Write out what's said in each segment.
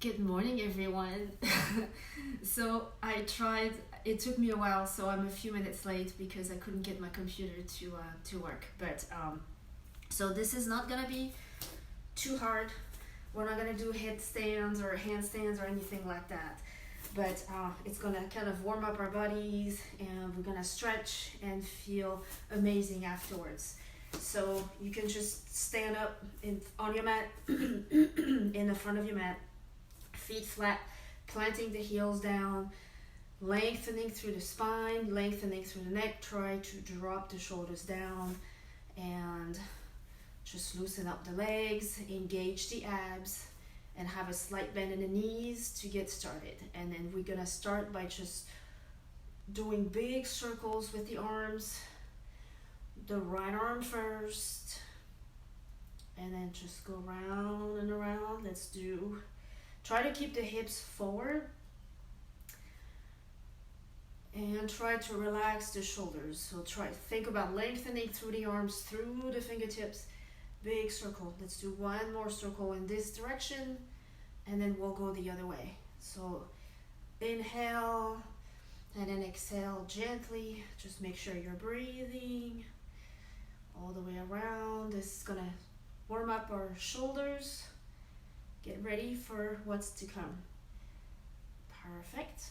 Good morning, everyone. So I tried. It took me a while, so I'm a few minutes late because I couldn't get my computer to work. So this is not gonna be too hard. We're not gonna do headstands or handstands or anything like that. But it's gonna kind of warm up our bodies, and we're gonna stretch and feel amazing afterwards. So you can just stand up on your mat, in the front of your mat, feet flat, planting the heels down, lengthening through the spine, lengthening through the neck. Try to drop the shoulders down and just loosen up the legs, engage the abs, and have a slight bend in the knees to get started. And then we're gonna start by just doing big circles with the arms. The right arm first, and then just go round and around. Try to keep the hips forward and try to relax the shoulders. So think about lengthening through the arms, through the fingertips. Big circle. Let's do one more circle in this direction, and then we'll go the other way. So inhale, and then exhale gently. Just make sure you're breathing all the way around. This is gonna warm up our shoulders. Get ready for what's to come. Perfect.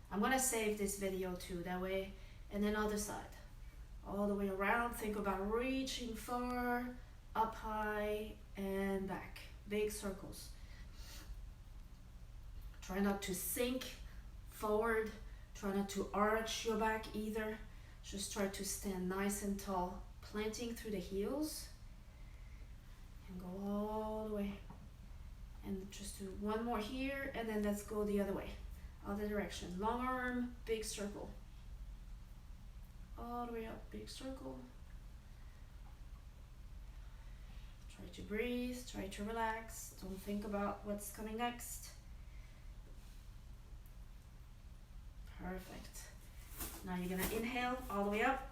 I'm gonna save this video too, that way. And then other side, all the way around. Think about reaching far, up high and back. Big circles. Try not to sink forward. Try not to arch your back either. Just try to stand nice and tall, planting through the heels, and go all the way. And just do one more here, and then let's go the other way, other direction. Long arm, big circle, all the way up, big circle. Try to breathe, try to relax. Don't think about what's coming next. Perfect. Now you're gonna inhale all the way up.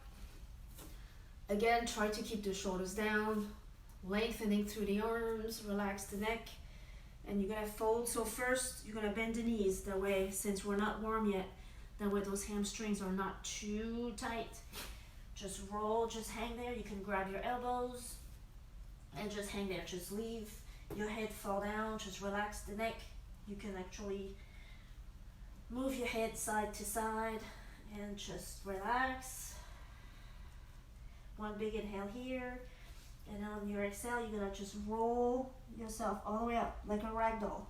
Again, try to keep the shoulders down, lengthening through the arms, relax the neck, and you're gonna fold. So first, you're gonna bend the knees, that way, since we're not warm yet, that way those hamstrings are not too tight. Just roll, just hang there. You can grab your elbows and just hang there. Just leave your head fall down, just relax the neck. You can actually move your head side to side and just relax. One big inhale here, and on your exhale, you're gonna just roll yourself all the way up like a rag doll.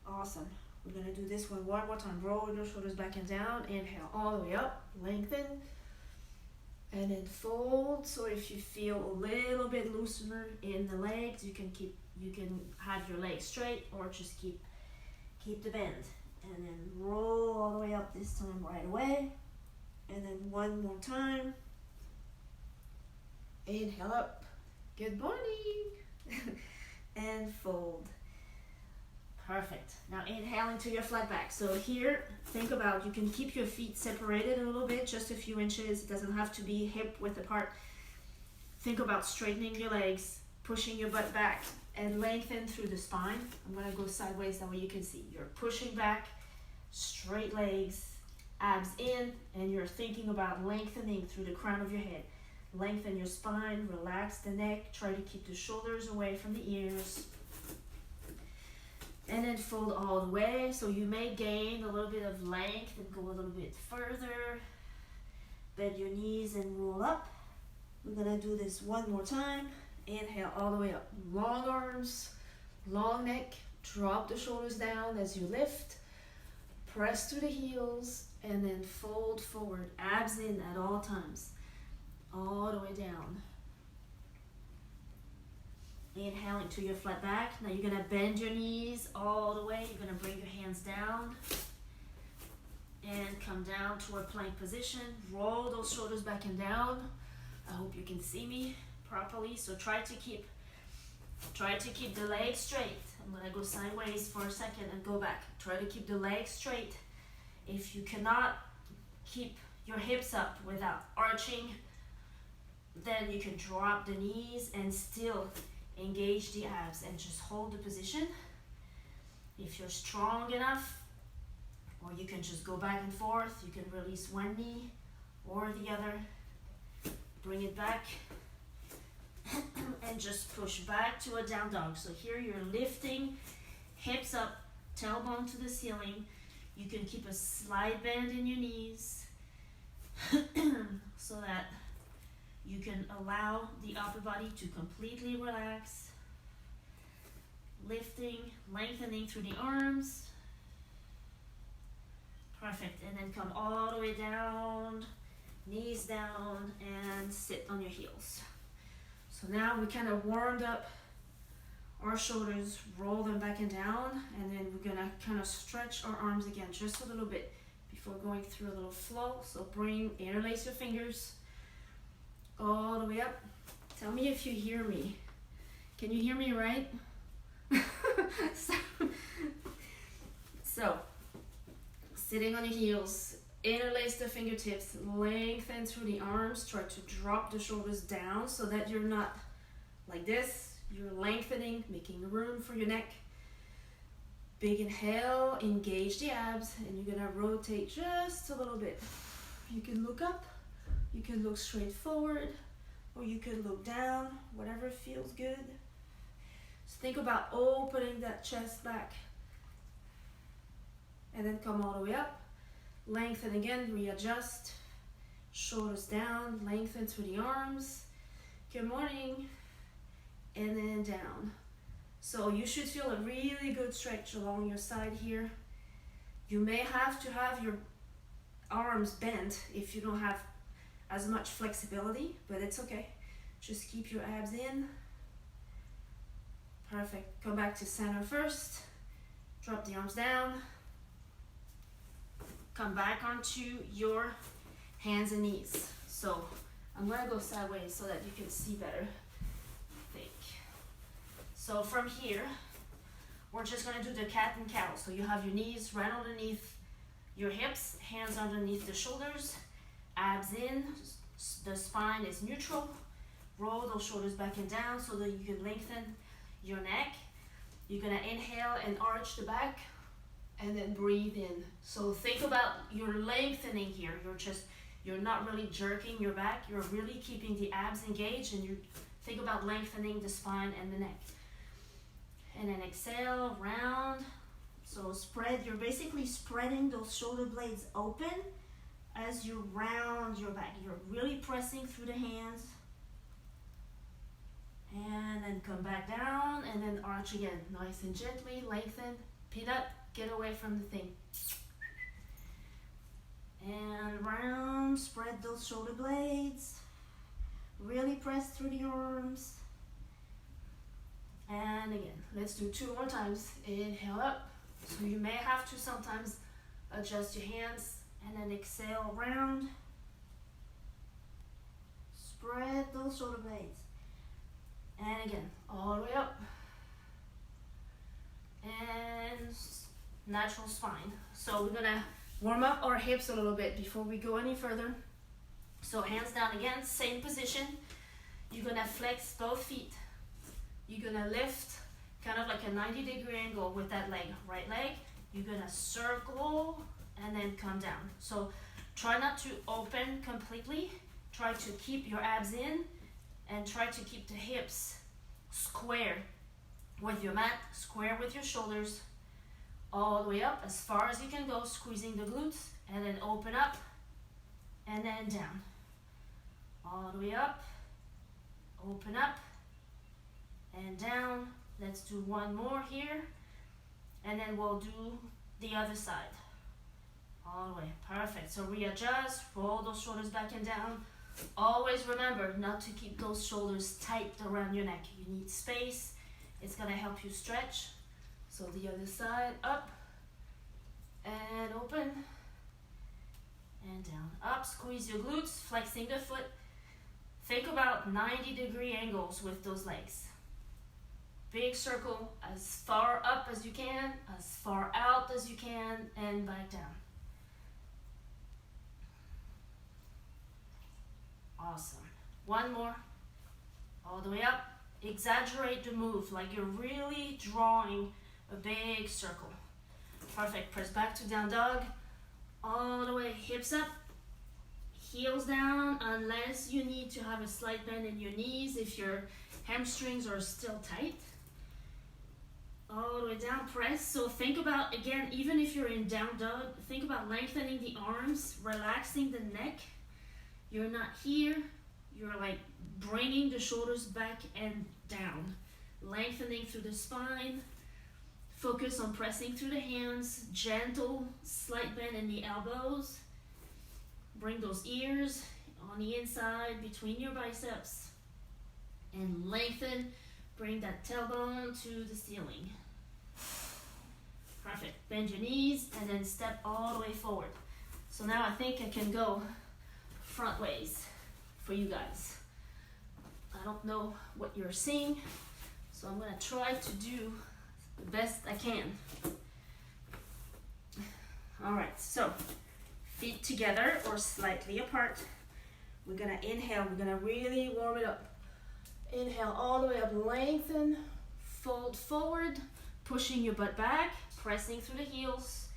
Awesome. We're gonna do this one more time. Roll your shoulders back and down. Inhale all the way up, lengthen, and then fold. So if you feel a little bit looser in the legs, you can have your legs straight, or just keep the bend. And then roll all the way up, this time right away. And then one more time. Inhale up. Good morning. And fold. Perfect. Now inhaling to your flat back. So here, think about, you can keep your feet separated a little bit, just a few inches. It doesn't have to be hip width apart. Think about straightening your legs, pushing your butt back, and lengthen through the spine. I'm gonna go sideways, that way you can see. You're pushing back, straight legs, abs in, and you're thinking about lengthening through the crown of your head. Lengthen your spine, relax the neck, try to keep the shoulders away from the ears. And then fold all the way, so you may gain a little bit of length and go a little bit further. Bend your knees and roll up. We're gonna do this one more time. Inhale all the way up. Long arms, long neck. Drop the shoulders down as you lift. Press to the heels, and then fold forward. Abs in at all times. All the way down. Inhaling to your flat back. Now you're gonna bend your knees all the way. You're gonna bring your hands down and come down to a plank position. Roll those shoulders back and down. I hope you can see me properly. So try to keep the legs straight. I'm gonna go sideways for a second and go back. Try to keep the legs straight. If you cannot keep your hips up without arching, then you can drop the knees and still engage the abs and just hold the position. If you're strong enough, or you can just go back and forth, you can release one knee or the other, bring it back, and just push back to a down dog. So here you're lifting, hips up, tailbone to the ceiling. You can keep a slight bend in your knees so that you can allow the upper body to completely relax. Lifting, lengthening through the arms. Perfect. And then come all the way down, knees down, and sit on your heels. So now we kind of warmed up our shoulders, roll them back and down, and then we're gonna kind of stretch our arms again just a little bit before going through a little flow. So interlace your fingers all the way up. Tell me if you hear me. Can you hear me right? so sitting on your heels, interlace the fingertips, lengthen through the arms, try to drop the shoulders down so that you're not like this. You're lengthening, making room for your neck. Big inhale, engage the abs, and you're gonna rotate just a little bit. You can look up, you can look straight forward, or you can look down, whatever feels good. So think about opening that chest back. And then come all the way up. Lengthen again, readjust. Shoulders down, lengthen through the arms. Good morning. And then down. So you should feel a really good stretch along your side here. You may have to have your arms bent if you don't have as much flexibility, but it's okay. Just keep your abs in. Perfect. Come back to center first. Drop the arms down. Come back onto your hands and knees. So I'm gonna go sideways so that you can see better. So from here, we're just gonna do the cat and cow. So you have your knees right underneath your hips, hands underneath the shoulders, abs in, the spine is neutral. Roll those shoulders back and down so that you can lengthen your neck. You're gonna inhale and arch the back, and then breathe in. So think about your lengthening here. You're not really jerking your back. You're really keeping the abs engaged, and you think about lengthening the spine and the neck. And then exhale, round. So you're basically spreading those shoulder blades open as you round your back. You're really pressing through the hands. And then come back down, and then arch again. Nice and gently, lengthen, pin up, get away from the thing. And round, spread those shoulder blades. Really press through the arms. And again, let's do 2 more times. Inhale up. So you may have to sometimes adjust your hands, and then exhale round. Spread those shoulder blades. And again, all the way up. And natural spine. So we're gonna warm up our hips a little bit before we go any further. So hands down again, same position. You're gonna flex both feet. You're gonna lift kind of like a 90-degree angle with that leg, right leg. You're gonna circle and then come down. So try not to open completely. Try to keep your abs in and try to keep the hips square with your mat, square with your shoulders, all the way up as far as you can go, squeezing the glutes, and then open up and then down. All the way up, open up, and down. Let's do one more here, and then we'll do the other side. All the way, perfect. So readjust, roll those shoulders back and down. Always remember not to keep those shoulders tight around your neck. You need space. It's gonna help you stretch. So the other side, up, and open, and down. Up, squeeze your glutes, flexing the foot. Think about 90-degree angles with those legs. Big circle, as far up as you can, as far out as you can, and back down. Awesome. One more. All the way up. Exaggerate the move, like you're really drawing a big circle. Perfect. Press back to down dog. All the way, hips up, heels down, unless you need to have a slight bend in your knees if your hamstrings are still tight. All the way down, press. So think about, again, even if you're in down dog, think about lengthening the arms, relaxing the neck. You're not here, you're like bringing the shoulders back and down, lengthening through the spine. Focus on pressing through the hands, gentle, slight bend in the elbows. Bring those ears on the inside between your biceps and lengthen. Bring that tailbone to the ceiling. Perfect. Bend your knees and then step all the way forward. So now I think I can go front ways for you guys. I don't know what you're seeing, so I'm gonna try to do the best I can. All right, so feet together or slightly apart. We're gonna inhale, we're gonna really warm it up. Inhale all the way up, lengthen, fold forward, pushing your butt back, pressing through the heels.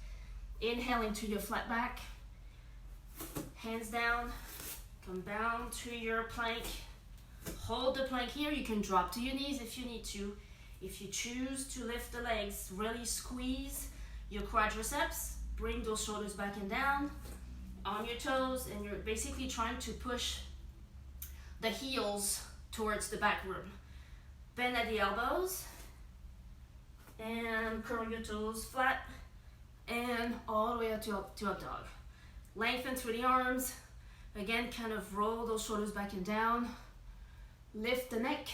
Inhaling to your flat back, hands down, come down to your plank. Hold the plank here, you can drop to your knees if you need to. If you choose to lift the legs, really squeeze your quadriceps, bring those shoulders back and down on your toes, and you're basically trying to push the heels towards the back room. Bend at the elbows and curl your toes flat and all the way up to up dog. Lengthen through the arms. Again, kind of roll those shoulders back and down. Lift the neck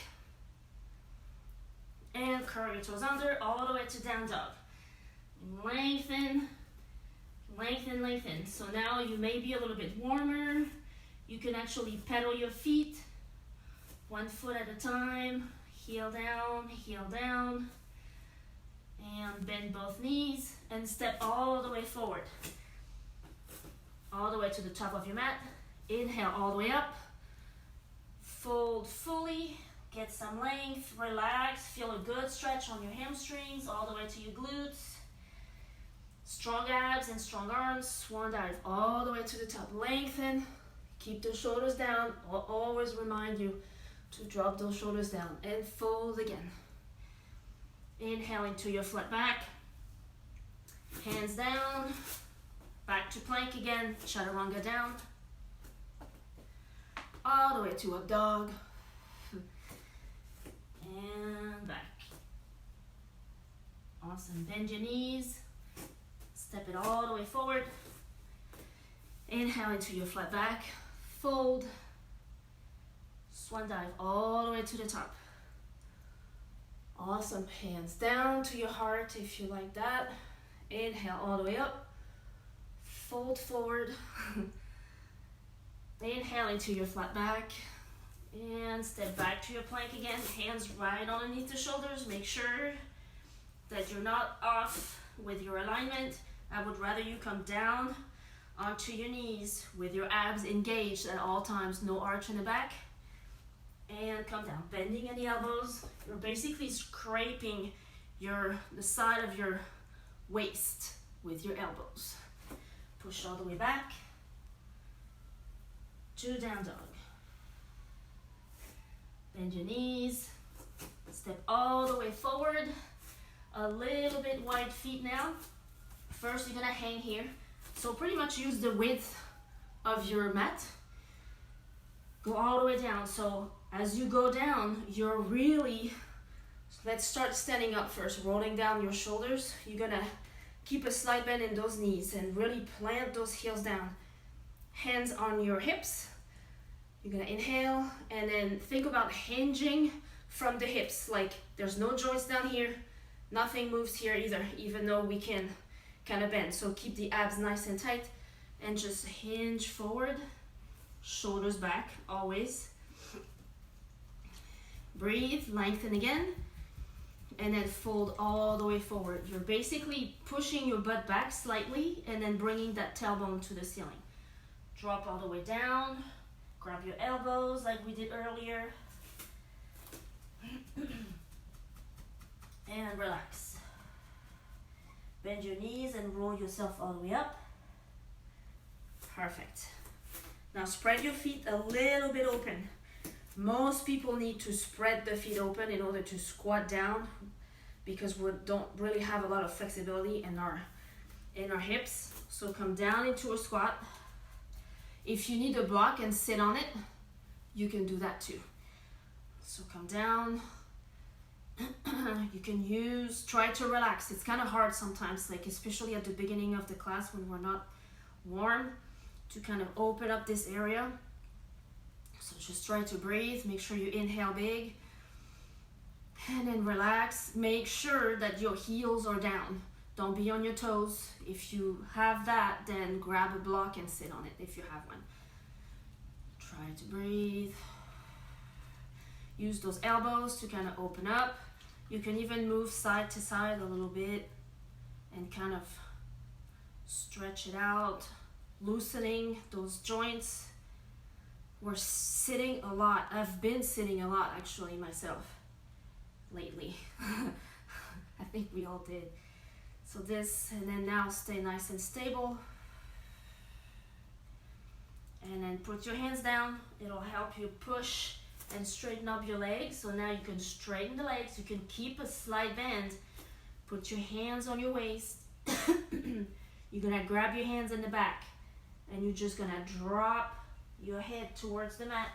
and curl your toes under all the way to down dog. Lengthen, lengthen, lengthen. So now you may be a little bit warmer. You can actually pedal your feet 1 foot at a time. Heel down, and bend both knees and step all the way forward. All the way to the top of your mat. Inhale all the way up. Fold fully. Get some length, relax, feel a good stretch on your hamstrings, all the way to your glutes. Strong abs and strong arms, swan dive all the way to the top. Lengthen, keep the shoulders down. I'll always remind you to drop those shoulders down and fold again. Inhale into your flat back, hands down, back to plank again, chaturanga down, all the way to up dog. And back. Awesome. Bend your knees. Step it all the way forward. Inhale into your flat back. Fold. Swan dive all the way to the top. Awesome. Hands down to your heart if you like that. Inhale all the way up. Fold forward. Inhale into your flat back. And step back to your plank again. Hands right underneath the shoulders. Make sure that you're not off with your alignment. I would rather you come down onto your knees with your abs engaged at all times. No arch in the back. And come down. Bending at the elbows. You're basically scraping the side of your waist with your elbows. Push all the way back to down dog. Bend your knees, step all the way forward, a little bit wide feet now. First, you're gonna hang here. So pretty much use the width of your mat. Go all the way down. So as you go down, you're really, let's start standing up first, rolling down your shoulders. You're gonna keep a slight bend in those knees and really plant those heels down. Hands on your hips. You're gonna inhale and then think about hinging from the hips. Like there's no joints down here, nothing moves here either, even though we can kind of bend. So keep the abs nice and tight and just hinge forward, shoulders back always. Breathe, lengthen again, and then fold all the way forward. You're basically pushing your butt back slightly and then bringing that tailbone to the ceiling. Drop all the way down. Grab your elbows like we did earlier. And relax. Bend your knees and roll yourself all the way up. Perfect. Now spread your feet a little bit open. Most people need to spread the feet open in order to squat down because we don't really have a lot of flexibility in our hips. So come down into a squat. If you need a block and sit on it, you can do that too. So come down. You can try to relax. It's kind of hard sometimes, like especially at the beginning of the class when we're not warm, to kind of open up this area. So just try to breathe. Make sure you inhale big and then relax. Make sure that your heels are down. Don't be on your toes. If you have that, then grab a block and sit on it if you have one. Try to breathe. Use those elbows to kind of open up. You can even move side to side a little bit and kind of stretch it out, loosening those joints. We're sitting a lot. I've been sitting a lot actually myself lately. I think we all did. So this, and then now stay nice and stable. And then put your hands down. It'll help you push and straighten up your legs. So now you can straighten the legs. You can keep a slight bend. Put your hands on your waist. You're gonna grab your hands in the back and you're just gonna drop your head towards the mat.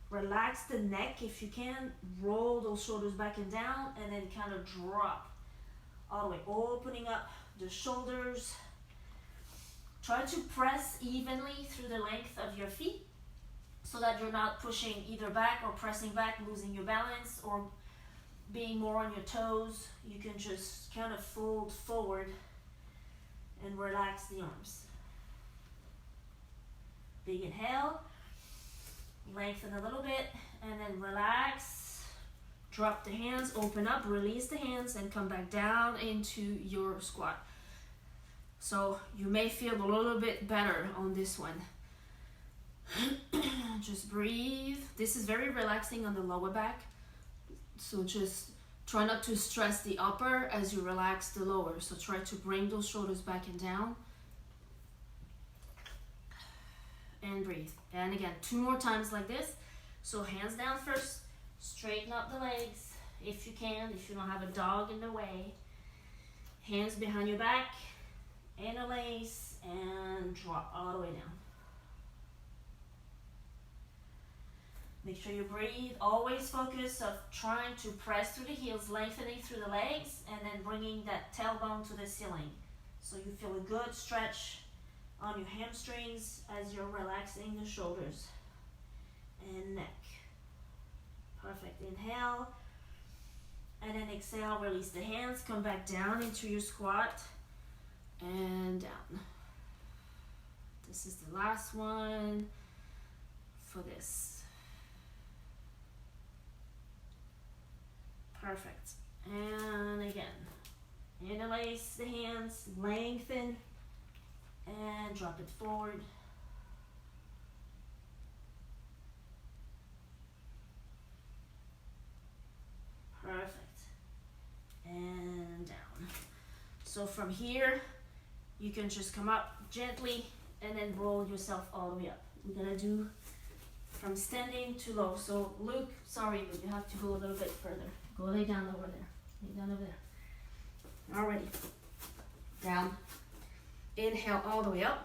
Relax the neck if you can. Roll those shoulders back and down and then kind of drop all the way, opening up the shoulders. Try to press evenly through the length of your feet so that you're not pushing either back or pressing back, losing your balance, or being more on your toes. You can just kind of fold forward and relax the arms. Big inhale, lengthen a little bit, and then relax. Drop the hands, open up, release the hands, and come back down into your squat. So you may feel a little bit better on this one. Just breathe. This is very relaxing on the lower back. So just try not to stress the upper as you relax the lower. So try to bring those shoulders back and down. And breathe. And again, 2 more times like this. So hands down first. Straighten up the legs if you can, if you don't have a dog in the way. Hands behind your back, interlace, and drop all the way down. Make sure you breathe. Always focus on trying to press through the heels, lengthening through the legs, and then bringing that tailbone to the ceiling. So you feel a good stretch on your hamstrings as you're relaxing the shoulders and neck. Perfect. Inhale, and then exhale, release the hands, come back down into your squat, and down. This is the last one for this. Perfect. And again, interlace the hands, lengthen, and drop it forward. Perfect. And down. So from here, you can just come up gently and then roll yourself all the way up. We're gonna do from standing to low. So Luke, sorry, but you have to go a little bit further. Go lay down over there. Lay down over there. Alrighty. Down. Inhale all the way up.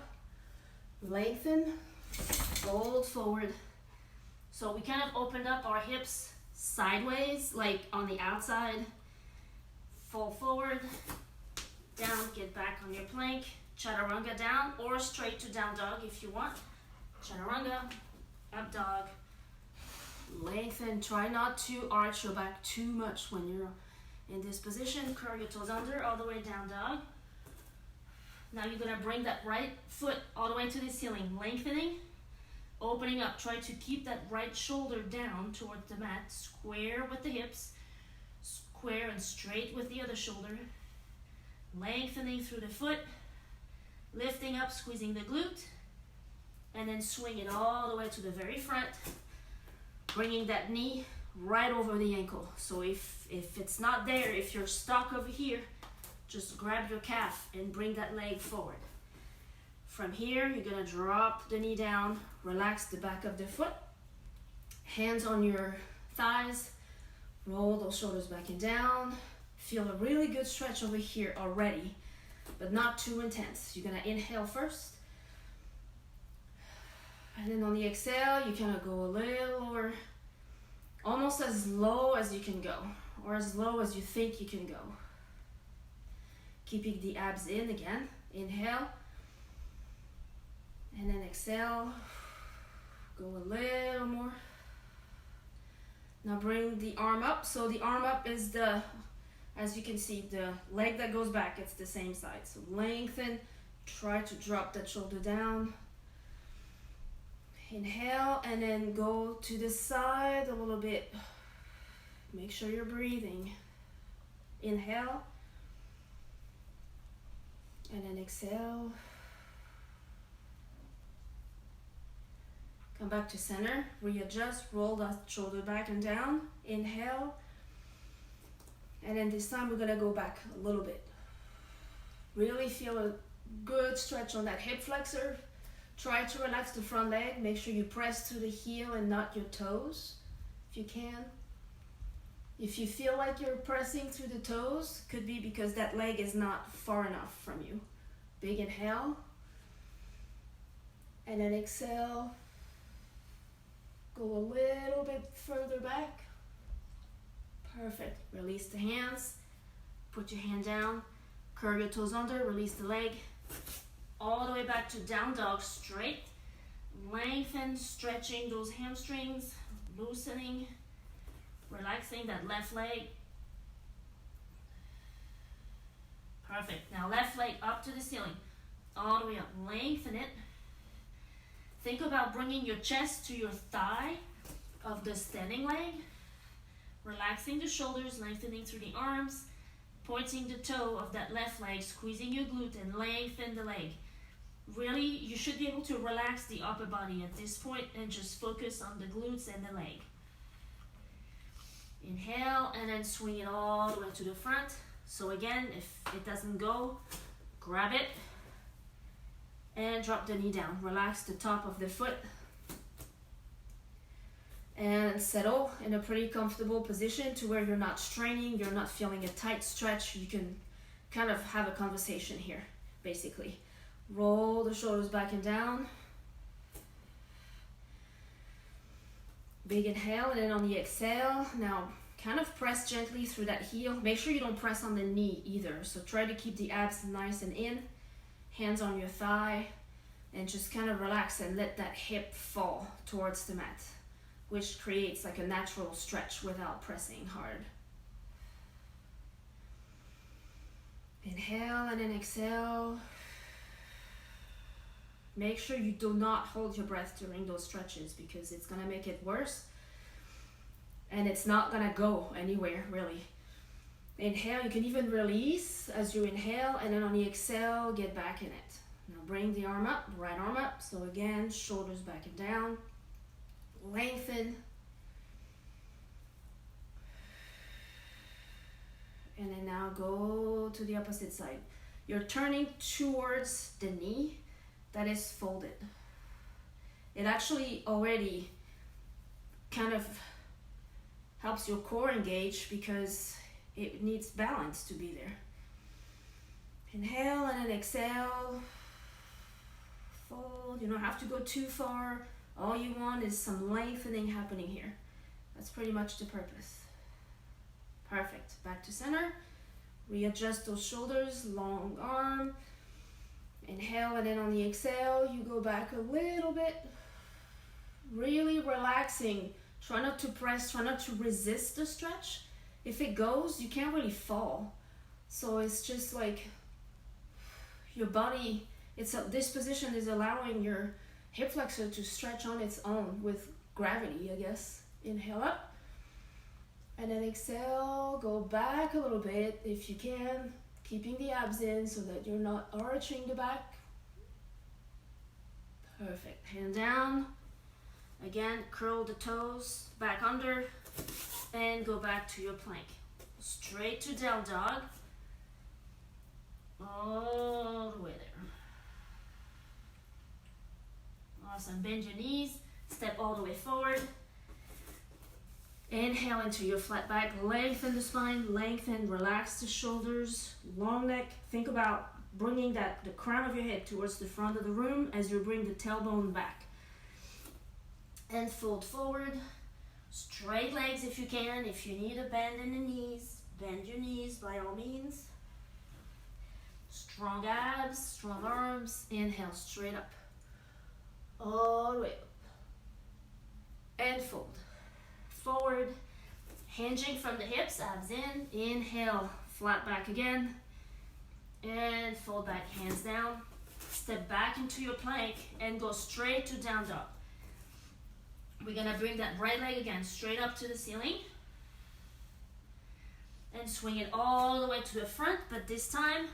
Lengthen. Fold forward. So we kind of opened up our hips sideways, like on the outside. Fold forward, down, get back on your plank, chaturanga down, or straight to down dog if you want. Chaturanga, up dog, lengthen. Try not to arch your back too much when you're in this position. Curl your toes under, all the way down dog. Now you're gonna bring that right foot all the way to the ceiling, lengthening. Opening up, try to keep that right shoulder down towards the mat, square with the hips, square and straight with the other shoulder. Lengthening through the foot, lifting up, squeezing the glute, and then swing it all the way to the very front, bringing that knee right over the ankle. So if it's not there, if you're stuck over here, just grab your calf and bring that leg forward. From here, you're gonna drop the knee down, relax the back of the foot, hands on your thighs, roll those shoulders back and down. Feel a really good stretch over here already, but not too intense. You're gonna inhale first, and then on the exhale, you kind of go a little lower, almost as low as you can go, or as low as you think you can go. Keeping the abs in again. Inhale, and then exhale, go a little more. Now bring the arm up. So the arm up is the, as you can see, the leg that goes back, it's the same side. So lengthen, try to drop that shoulder down. Inhale, and then go to the side a little bit. Make sure you're breathing. Inhale, and then exhale. Come back to center, readjust, roll that shoulder back and down. Inhale, and then this time we're gonna go back a little bit. Really feel a good stretch on that hip flexor. Try to relax the front leg. Make sure you press to the heel and not your toes, if you can. If you feel like you're pressing through the toes, could be because that leg is not far enough from you. Big inhale, and then exhale. Go a little bit further back. Perfect. Release the hands. Put your hand down. Curl your toes under. Release the leg. All the way back to down dog, straight. Lengthen, stretching those hamstrings. Loosening. Relaxing that left leg. Perfect. Now left leg up to the ceiling. All the way up. Lengthen it. Think about bringing your chest to your thigh of the standing leg. Relaxing the shoulders, lengthening through the arms. Pointing the toe of that left leg, squeezing your glute and lengthen the leg. Really, you should be able to relax the upper body at this point and just focus on the glutes and the leg. Inhale, and then swing it all the way to the front. So again, if it doesn't go, grab it and drop the knee down. Relax the top of the foot and settle in a pretty comfortable position to where you're not straining, you're not feeling a tight stretch. You can kind of have a conversation here, basically. Roll the shoulders back and down. Big inhale, and then on the exhale, now kind of press gently through that heel. Make sure you don't press on the knee either. So try to keep the abs nice and in. Hands on your thigh, and just kind of relax and let that hip fall towards the mat, which creates like a natural stretch without pressing hard. Inhale and then exhale. Make sure you do not hold your breath during those stretches because it's gonna make it worse and it's not gonna go anywhere really. Inhale, you can even release as you inhale, and then on the exhale, get back in it. Now bring the arm up, right arm up. So again, shoulders back and down. Lengthen. And then now go to the opposite side. You're turning towards the knee that is folded. It actually already kind of helps your core engage because it needs balance to be there. Inhale and then exhale. Fold. You don't have to go too far. All you want is some lengthening happening here. That's pretty much the purpose. Perfect. Back to center. Readjust those shoulders, long arm. Inhale, and then on the exhale, you go back a little bit. Really relaxing. Try not to press, try not to resist the stretch. If it goes, you can't really fall. So it's just like your body, this position is allowing your hip flexor to stretch on its own with gravity, I guess. Inhale up. And then exhale, go back a little bit if you can, keeping the abs in so that you're not arching the back. Perfect. Hand down. Again, curl the toes back under and go back to your plank. Straight to down dog. and bend your knees, step all the way forward. Inhale into your flat back, lengthen the spine, lengthen, relax the shoulders, long neck. Think about bringing the crown of your head towards the front of the room as you bring the tailbone back. And fold forward, straight legs if you can. If you need a bend in the knees, bend your knees by all means. Strong abs, strong arms. Inhale straight up, all the way up. And fold. Forward, hinging from the hips, abs in. Inhale, flat back again. And fold back, hands down. Step back into your plank and go straight to down dog. We're gonna bring that right leg again straight up to the ceiling. And swing it all the way to the front, but this time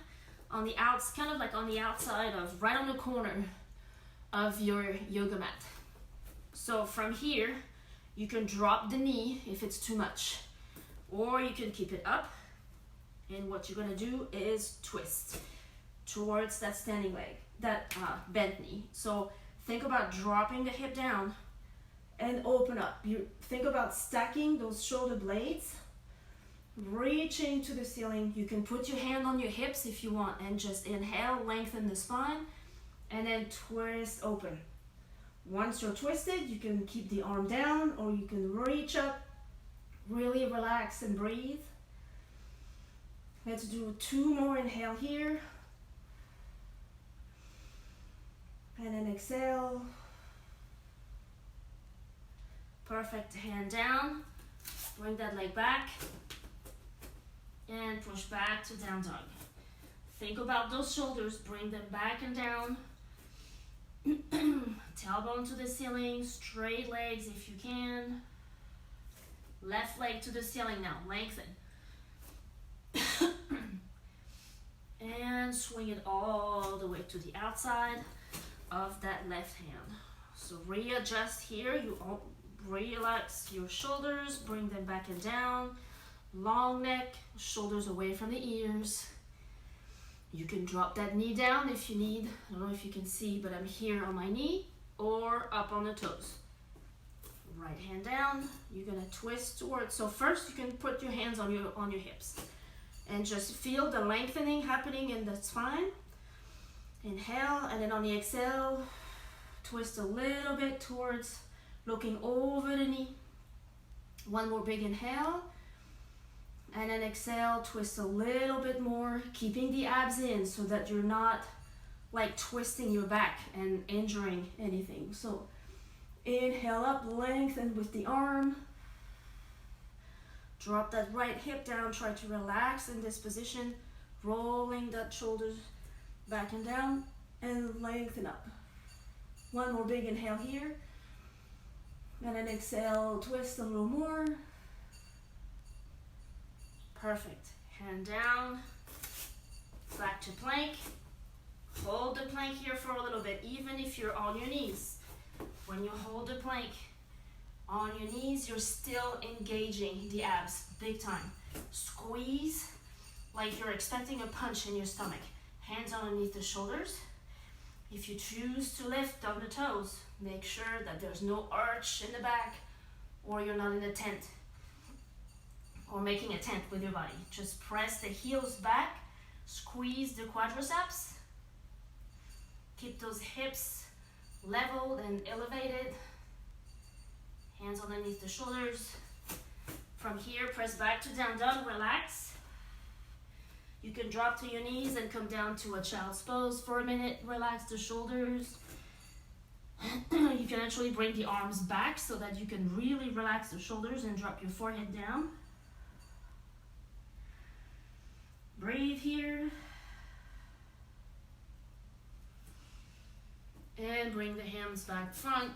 on the outs, kind of like on the outside of, right on the corner of your yoga mat. So from here, you can drop the knee if it's too much, or you can keep it up. And what you're gonna do is twist towards that standing leg, that bent knee. So think about dropping the hip down and open up. You think about stacking those shoulder blades, reaching to the ceiling. You can put your hand on your hips if you want and just inhale, lengthen the spine, and then twist open. Once you're twisted, you can keep the arm down or you can reach up, really relax and breathe. Let's do 2 more inhale here. And then exhale. Perfect, hand down. Bring that leg back. And push back to down dog. Think about those shoulders, bring them back and down. Tailbone to the ceiling, straight legs if you can. Left leg to the ceiling now, lengthen. And swing it all the way to the outside of that left hand. So readjust here, you relax your shoulders, bring them back and down. Long neck, shoulders away from the ears. You can drop that knee down if you need. I don't know if you can see, but I'm here on my knee or up on the toes. Right hand down, you're gonna twist towards. So first you can put your hands on your hips and just feel the lengthening happening in the spine. Inhale, and then on the exhale, twist a little bit towards, looking over the knee. One more big inhale. And then exhale, twist a little bit more, keeping the abs in so that you're not like twisting your back and injuring anything. So inhale up, lengthen with the arm. Drop that right hip down, try to relax in this position, rolling that shoulders back and down, and lengthen up. One more big inhale here. And then exhale, twist a little more. Perfect. Hand down, back to plank. Hold the plank here for a little bit, even if you're on your knees. When you hold the plank on your knees, you're still engaging the abs big time. Squeeze like you're expecting a punch in your stomach. Hands underneath the shoulders. If you choose to lift on the toes, make sure that there's no arch in the back or you're not in a tent or making a tent with your body. Just press the heels back, squeeze the quadriceps, keep those hips leveled and elevated. Hands underneath the shoulders. From here, press back to down dog, relax. You can drop to your knees and come down to a child's pose for a minute. Relax the shoulders. You can actually bring the arms back so that you can really relax the shoulders and drop your forehead down. Breathe here. And bring the hands back front.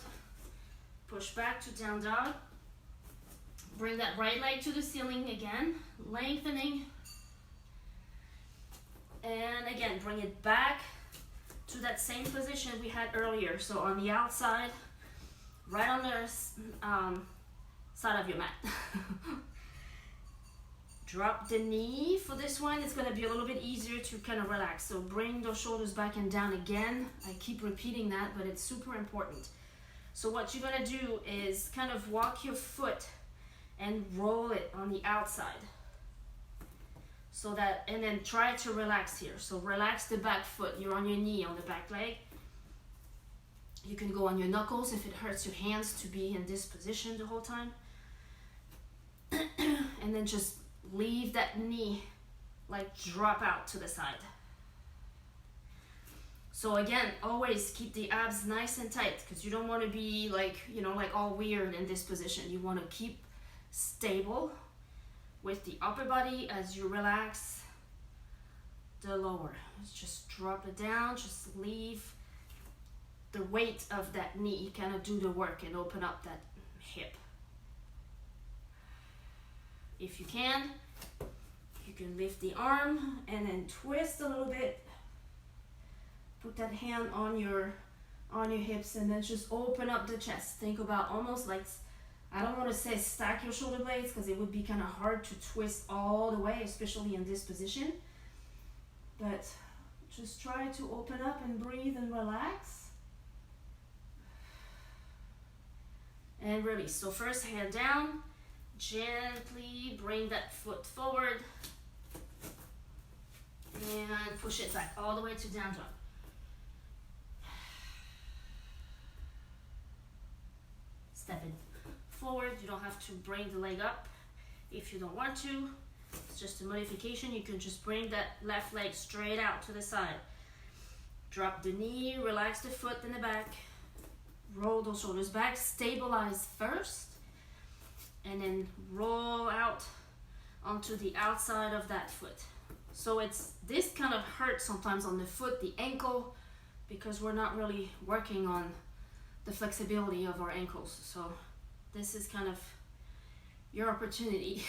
Push back to down dog. Bring that right leg to the ceiling again, lengthening. And again, bring it back to that same position we had earlier. So on the outside, right on the side of your mat. Drop the knee for this one. It's gonna be a little bit easier to kind of relax. So bring those shoulders back and down again. I keep repeating that, but it's super important. So what you're gonna do is kind of walk your foot and roll it on the outside. So that, and then try to relax here. So relax the back foot. You're on your knee on the back leg. You can go on your knuckles if it hurts your hands to be in this position the whole time. And then just leave that knee like drop out to the side. So again, always keep the abs nice and tight, because you don't want to be like, you know, like all weird in this position. You want to keep stable with the upper body as you relax the lower. Just drop it down, just leave the weight of that knee kind of do the work and open up that hip. If you can lift the arm and then twist a little bit. Put that hand on your hips and then just open up the chest. Think about almost like, I don't want to say stack your shoulder blades, because it would be kind of hard to twist all the way, especially in this position. But just try to open up and breathe and relax. And release. So first, hand down. Gently bring that foot forward. And push it back all the way to down dog. Stepping forward. You don't have to bring the leg up if you don't want to. It's just a modification. You can just bring that left leg straight out to the side. Drop the knee, relax the foot in the back. Roll those shoulders back. Stabilize first. And then roll out onto the outside of that foot. So it's this kind of hurts sometimes on the foot, the ankle, because we're not really working on the flexibility of our ankles. So this is kind of your opportunity.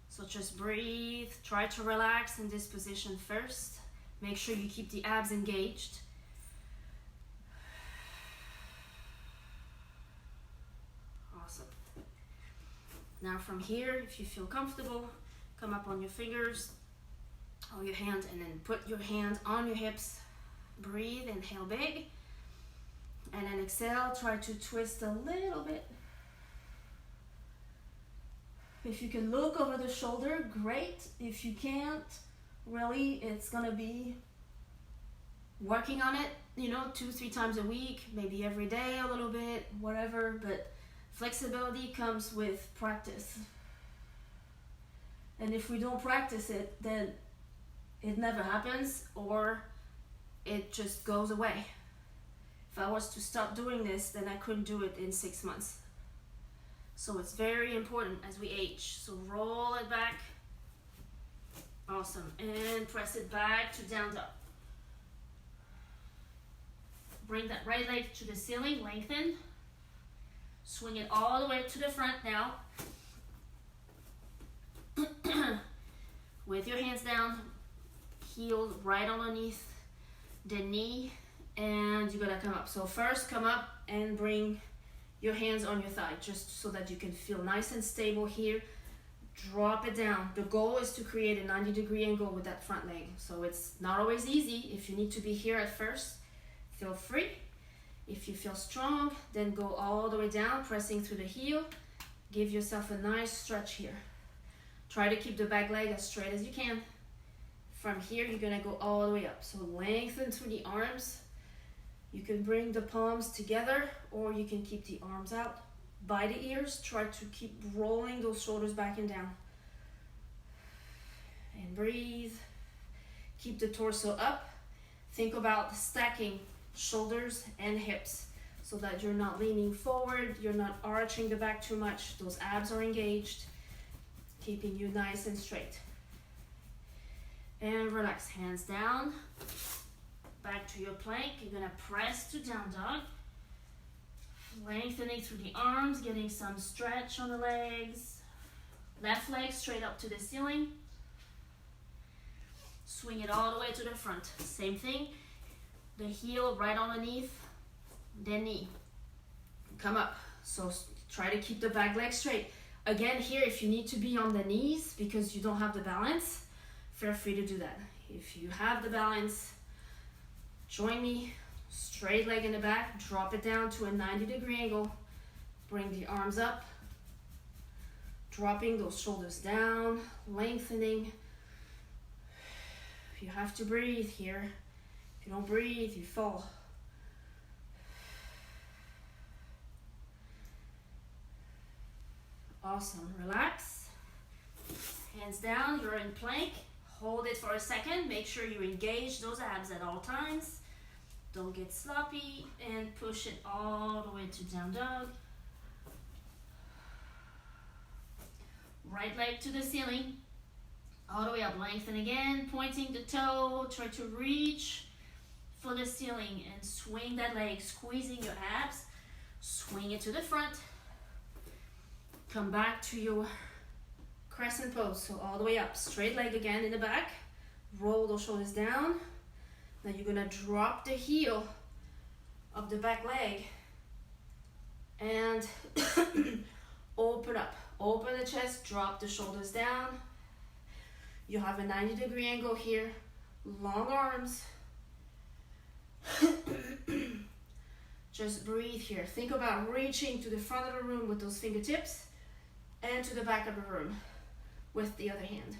So just breathe, try to relax in this position first. Make sure you keep the abs engaged. Awesome. Now from here, if you feel comfortable, come up on your fingers or your hand and then put your hand on your hips. Breathe, inhale big. And then exhale, try to twist a little bit. If you can look over the shoulder, great. If you can't, really, it's gonna be working on it, 2-3 times a week, maybe every day a little bit, whatever, but flexibility comes with practice. And if we don't practice it, then it never happens, or it just goes away. If I was to stop doing this, then I couldn't do it in 6 months. So it's very important as we age. So roll it back. Awesome. And press it back to down dog. Bring that right leg to the ceiling, lengthen. Swing it all the way to the front now. With your hands down, heel right underneath the knee, and you're gonna come up. So first come up and bring your hands on your thigh, just so that you can feel nice and stable here. Drop it down. The goal is to create a 90-degree angle with that front leg. So it's not always easy. If you need to be here at first, feel free. If you feel strong, then go all the way down, pressing through the heel. Give yourself a nice stretch here. Try to keep the back leg as straight as you can. From here, you're gonna go all the way up. So lengthen through the arms. You can bring the palms together, or you can keep the arms out by the ears. Try to keep rolling those shoulders back and down. And breathe. Keep the torso up. Think about stacking shoulders and hips so that you're not leaning forward, you're not arching the back too much. Those abs are engaged, keeping you nice and straight. And relax, hands down. Back to your plank. You're gonna press to down dog. Lengthening through the arms, getting some stretch on the legs. Left leg straight up to the ceiling. Swing it all the way to the front. Same thing. The heel right underneath the knee. Come up. So try to keep the back leg straight. Again, here, if you need to be on the knees because you don't have the balance, feel free to do that. If you have the balance, Join me, straight leg in the back, drop it down to a 90-degree angle, bring the arms up, dropping those shoulders down, lengthening. You have to breathe here. If you don't breathe, you fall. Awesome, relax. Hands down, you're in plank. Hold it for a second. Make sure you engage those abs at all times. Don't get sloppy and push it all the way to down dog. Right leg to the ceiling. All the way up, lengthen again, pointing the toe. Try to reach for the ceiling and swing that leg, squeezing your abs. Swing it to the front. Come back to your crescent pose, so all the way up, straight leg again in the back, roll those shoulders down. Now you're gonna drop the heel of the back leg and open up, open the chest, drop the shoulders down. You have a 90-degree angle here, long arms. Just breathe here. Think about reaching to the front of the room with those fingertips and to the back of the room with the other hand.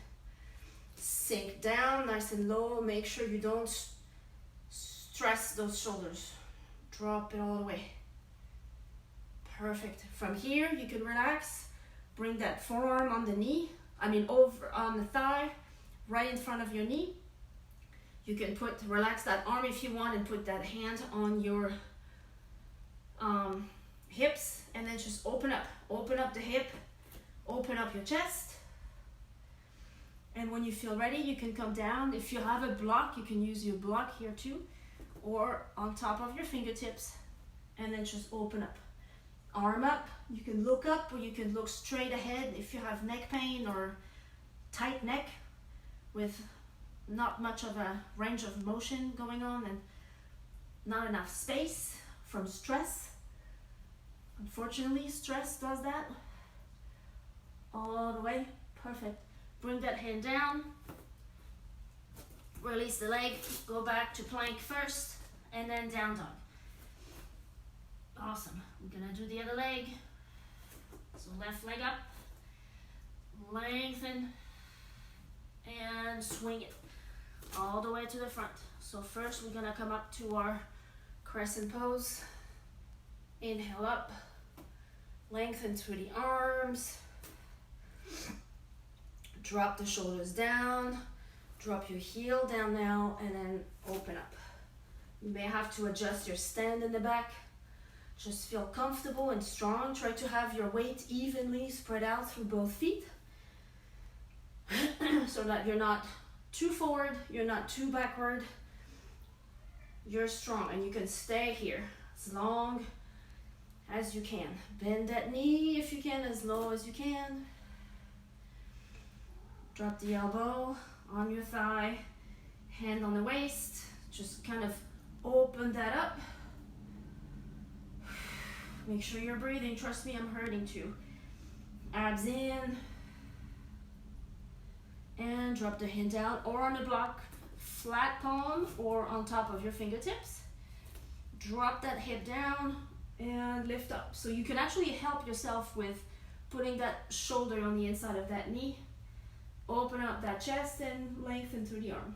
Sink down nice and low. Make sure you don't stress those shoulders. Drop it all the way. Perfect. From here, you can relax. Bring that forearm on the knee. Over on the thigh, right in front of your knee. You can relax that arm if you want and put that hand on your hips, and then just open up the hip, open up your chest. And when you feel ready, you can come down. If you have a block, you can use your block here too, or on top of your fingertips, and then just open up. Arm up, you can look up or you can look straight ahead if you have neck pain or tight neck with not much of a range of motion going on and not enough space from stress. Unfortunately, stress does that. All the way, perfect. Bring that hand down, release the leg, go back to plank first, and then down dog. Awesome. We're gonna do the other leg. So left leg up, lengthen, and swing it all the way to the front. So first we're gonna come up to our crescent pose. Inhale up, lengthen through the arms. Drop the shoulders down, drop your heel down now, and then open up. You may have to adjust your stand in the back. Just feel comfortable and strong. Try to have your weight evenly spread out through both feet so that you're not too forward, you're not too backward. You're strong and you can stay here as long as you can. Bend that knee if you can, as low as you can. Drop the elbow on your thigh, hand on the waist. Just kind of open that up. Make sure you're breathing. Trust me, I'm hurting too. Abs in. And drop the hand down or on the block, flat palm or on top of your fingertips. Drop that hip down and lift up. So you can actually help yourself with putting that shoulder on the inside of that knee. Open up that chest and lengthen through the arm.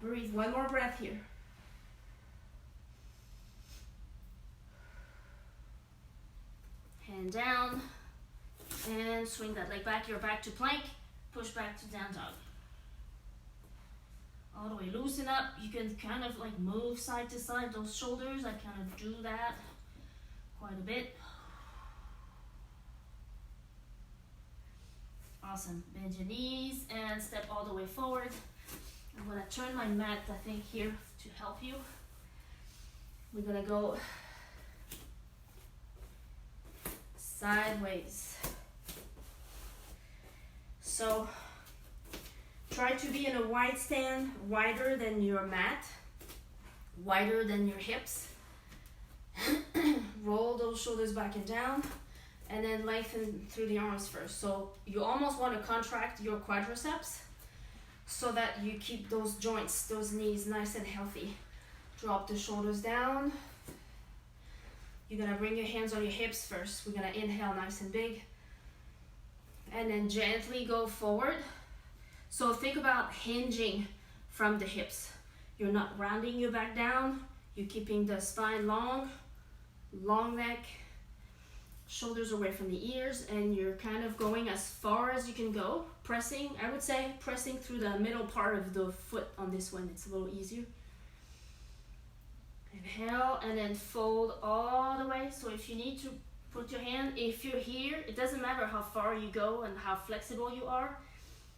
Breathe one more breath here. Hand down and swing that leg back. You're back to plank. Push back to down dog. All the way, loosen up. You can kind of like move side to side, those shoulders. I kind of do that quite a bit. Awesome. Bend your knees and step all the way forward. I'm gonna turn my mat, I think, here to help you. We're gonna go sideways. So try to be in a wide stand, wider than your mat, wider than your hips. Roll those shoulders back and down, and then lengthen through the arms first. So you almost want to contract your quadriceps so that you keep those joints, those knees nice and healthy. Drop the shoulders down. You're gonna bring your hands on your hips first. We're gonna inhale nice and big. And then gently go forward. So think about hinging from the hips. You're not rounding your back down. You're keeping the spine long, long neck, shoulders away from the ears, and you're kind of going as far as you can go. Pressing, I would say, pressing through the middle part of the foot on this one. It's a little easier. Inhale, and then fold all the way. So if you need to put your hand, if you're here, it doesn't matter how far you go and how flexible you are.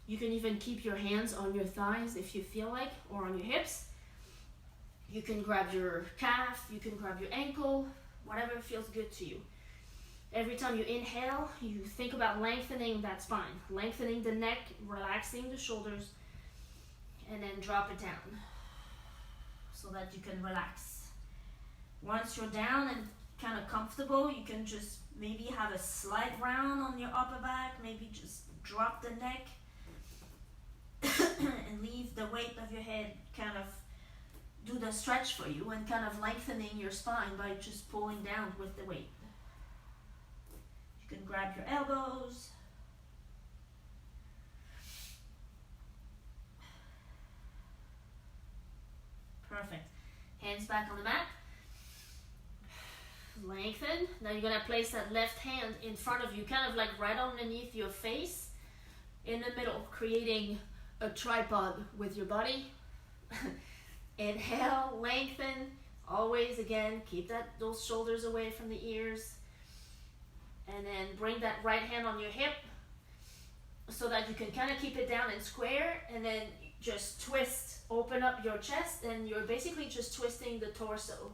You can even keep your hands on your thighs if you feel like, or on your hips. You can grab your calf, you can grab your ankle, whatever feels good to you. Every time you inhale, you think about lengthening that spine, lengthening the neck, relaxing the shoulders, and then drop it down so that you can relax. Once you're down and kind of comfortable, you can just maybe have a slight round on your upper back, maybe just drop the neck and leave the weight of your head kind of do the stretch for you and kind of lengthening your spine by just pulling down with the weight. You can grab your elbows. Perfect. Hands back on the mat. Lengthen. Now you're going to place that left hand in front of you, kind of like right underneath your face, in the middle, creating a tripod with your body. Inhale, lengthen. Always, again, keep those shoulders away from the ears. And then bring that right hand on your hip so that you can kind of keep it down and square, and then just twist, open up your chest, and you're basically just twisting the torso.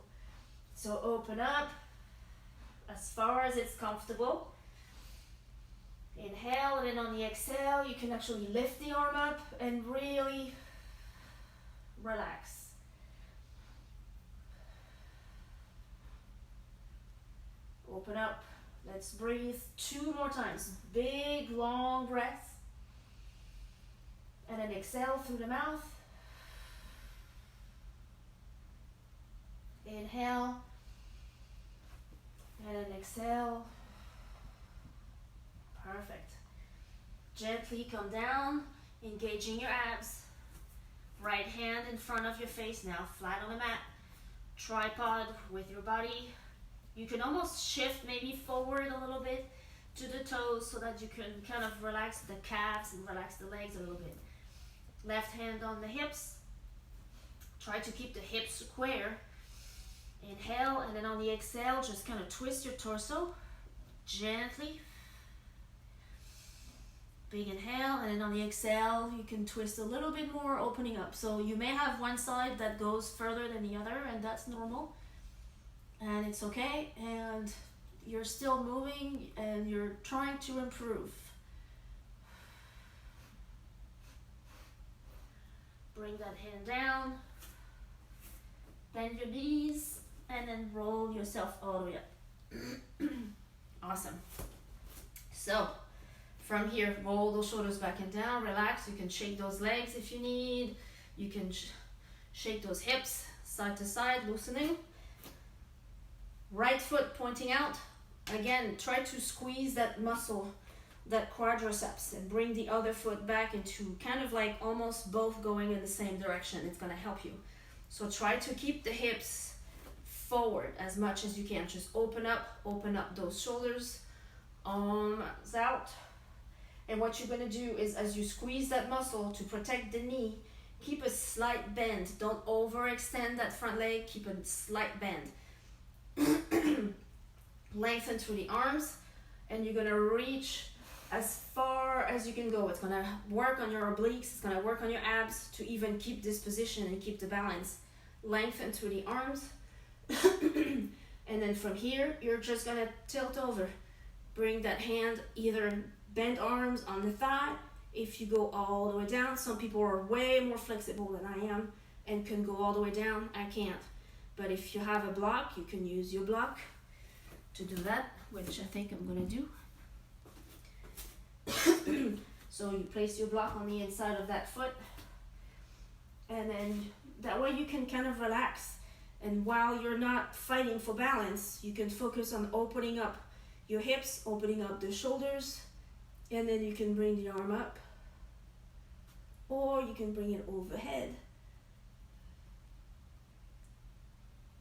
So open up as far as it's comfortable. Inhale, and then on the exhale, you can actually lift the arm up and really relax. Open up. Let's breathe 2 more times. Big, long breath. And then exhale through the mouth. Inhale. And then exhale. Perfect. Gently come down, engaging your abs. Right hand in front of your face now, flat on the mat. Tripod with your body. You can almost shift maybe forward a little bit to the toes so that you can kind of relax the calves and relax the legs a little bit. Left hand on the hips. Try to keep the hips square. Inhale, and then on the exhale, just kind of twist your torso gently. Big inhale, and then on the exhale, you can twist a little bit more, opening up. So you may have one side that goes further than the other, and that's normal. And it's okay, and you're still moving, and you're trying to improve. Bring that hand down, bend your knees, and then roll yourself all the way up. Awesome. So, from here, roll those shoulders back and down, relax. You can shake those legs if you need. You can shake those hips side to side, loosening. Right foot pointing out. Again, try to squeeze that muscle, that quadriceps, and bring the other foot back into kind of like almost both going in the same direction. It's going to help you. So try to keep the hips forward as much as you can. Just open up those shoulders, arms out. And what you're going to do is, as you squeeze that muscle to protect the knee, keep a slight bend. Don't overextend that front leg. Keep a slight bend. Lengthen through the arms, and you're going to reach as far as you can go. It's going to work on your obliques. It's going to work on your abs to even keep this position and keep the balance. Lengthen through the arms. And then from here, you're just going to tilt over. Bring that hand, either bend arms on the thigh. If you go all the way down, some people are way more flexible than I am and can go all the way down. I can't. But if you have a block, you can use your block to do that, which I think I'm going to do. So you place your block on the inside of that foot. And then that way you can kind of relax. And while you're not fighting for balance, you can focus on opening up your hips, opening up the shoulders, and then you can bring the arm up, or you can bring it overhead,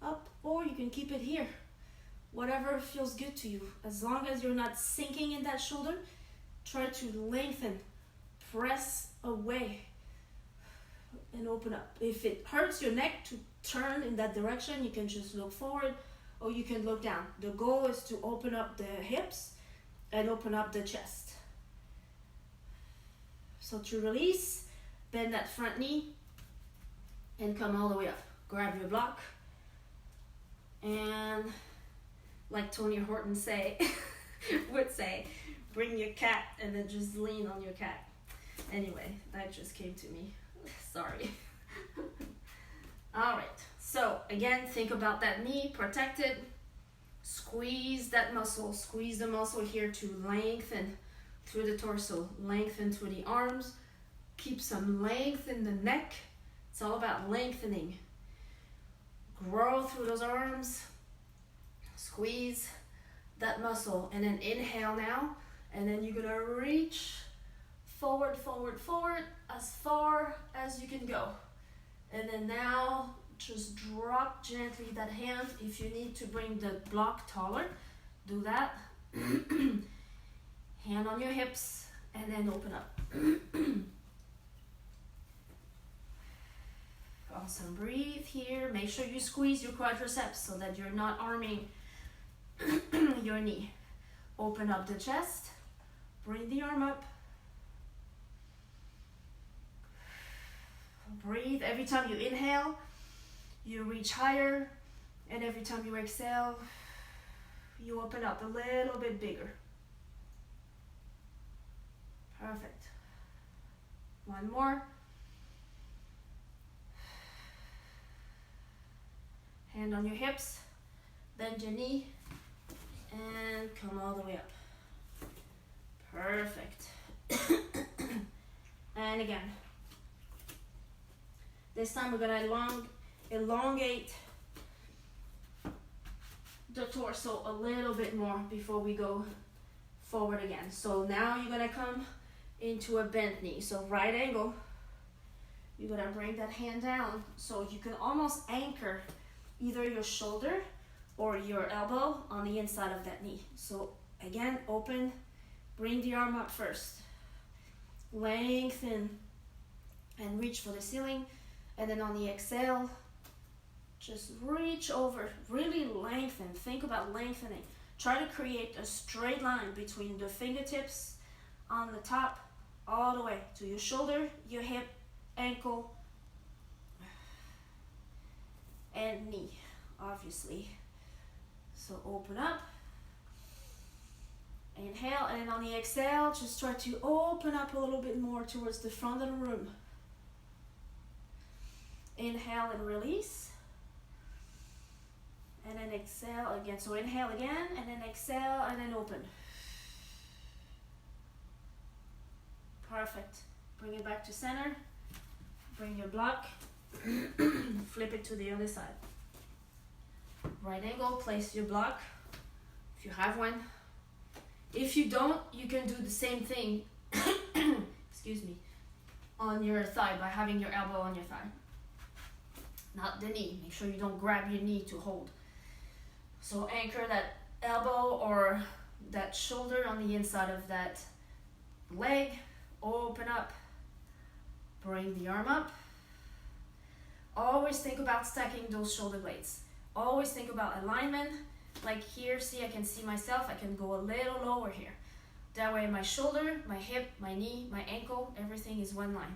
up, or you can keep it here. Whatever feels good to you. As long as you're not sinking in that shoulder, try to lengthen, press away, and open up. If it hurts your neck to turn in that direction, you can just look forward, or you can look down. The goal is to open up the hips and open up the chest. So to release, bend that front knee and come all the way up. Grab your block, and like Tony Horton would say, bring your cat and then just lean on your cat. Anyway, that just came to me. Sorry. All right, so again, think about that knee, protect it, squeeze that muscle, squeeze the muscle here to lengthen through the torso, lengthen through the arms, keep some length in the neck. It's all about lengthening. Grow through those arms, squeeze that muscle, and then inhale now, and then you're gonna reach forward, forward, forward, as far as you can go. And then now, just drop gently that hand. If you need to bring the block taller, do that. Hand on your hips, and then open up. Awesome, breathe here. Make sure you squeeze your quadriceps so that you're not arming your knee. Open up the chest, bring the arm up. Breathe. Every time you inhale, you reach higher, and every time you exhale, you open up a little bit bigger. Perfect. One more. Hand on your hips, bend your knee, and come all the way up. Perfect. And again. This time we're gonna elongate the torso a little bit more before we go forward again. So now you're gonna come into a bent knee. So right angle, you're gonna bring that hand down so you can almost anchor either your shoulder or your elbow on the inside of that knee. So again, open, bring the arm up first. Lengthen and reach for the ceiling. And then on the exhale, just reach over, really lengthen. Think about lengthening. Try to create a straight line between the fingertips on the top, all the way to your shoulder, your hip, ankle, and knee, obviously. So open up, inhale, and then on the exhale, just try to open up a little bit more towards the front of the room. Inhale and release, and then exhale again. So inhale again, and then exhale, and then open. Perfect. Bring it back to center. Bring your block. Flip it to the other side. Right angle, place your block, if you have one. If you don't, you can do the same thing, excuse me, on your thigh by having your elbow on your thigh. Not the knee. Make sure you don't grab your knee to hold. So anchor that elbow or that shoulder on the inside of that leg. Open up. Bring the arm up. Always think about stacking those shoulder blades. Always think about alignment. Like here, see, I can see myself. I can go a little lower here. That way my shoulder, my hip, my knee, my ankle, everything is one line.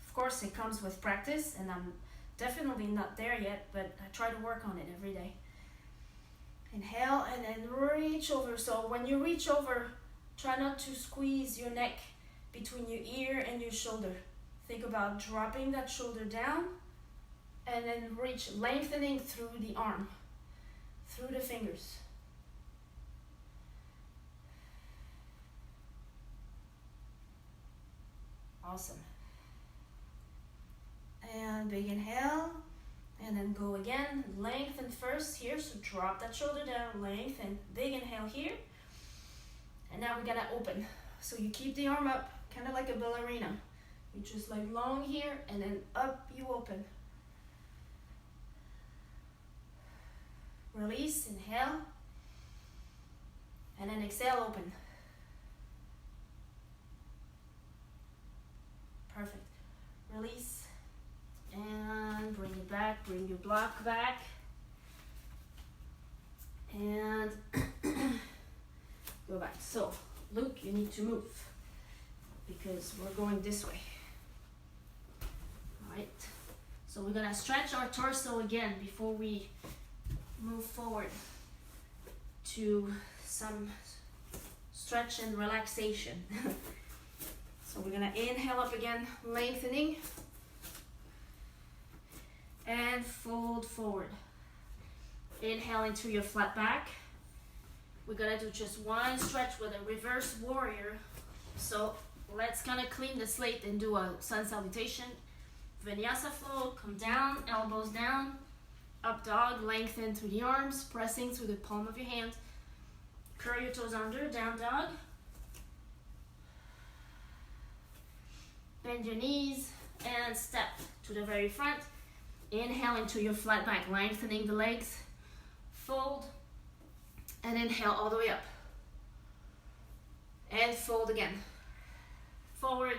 Of course, it comes with practice, and I'm definitely not there yet, but I try to work on it every day. Inhale, and then reach over. So when you reach over, try not to squeeze your neck between your ear and your shoulder. Think about dropping that shoulder down, and then reach, lengthening through the arm, through the fingers. Awesome. one big inhale, and then go again. Lengthen first here, so drop that shoulder down, lengthen, big inhale here. And now we're gonna open. So you keep the arm up, kind of like a ballerina. You just like long here, and then up you open. Release, inhale, and then exhale, open. Perfect. Release, and bring it back, bring your block back, and go back. So, Luke, you need to move, because we're going this way. All right, so we're gonna stretch our torso again before we move forward to some stretch and relaxation. So we're gonna inhale up again, lengthening, and fold forward. Inhale into your flat back. We're gonna do just one stretch with a reverse warrior. So let's kind of clean the slate and do a sun salutation. Vinyasa fold, come down, elbows down, up dog, lengthen through the arms, pressing through the palm of your hand. Curl your toes under, down dog. Bend your knees and step to the very front. Inhale into your flat back, lengthening the legs. Fold and inhale all the way up. And fold again. Forward,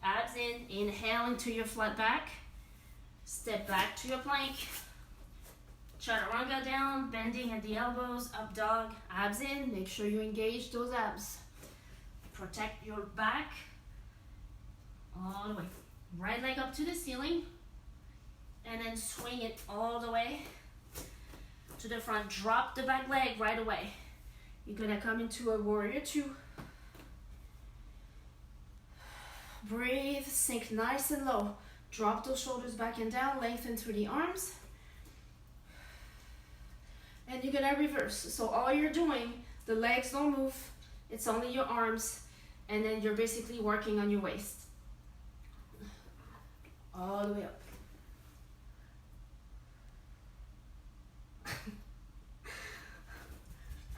abs in, inhale into your flat back. Step back to your plank. Chaturanga down, bending at the elbows, up dog, abs in. Make sure you engage those abs. Protect your back. All the way. Right leg up to the ceiling. And then swing it all the way to the front. Drop the back leg right away. You're gonna come into a warrior two. Breathe, sink nice and low. Drop those shoulders back and down, lengthen through the arms. And you're gonna reverse. So all you're doing, the legs don't move, it's only your arms, and then you're basically working on your waist. All the way up.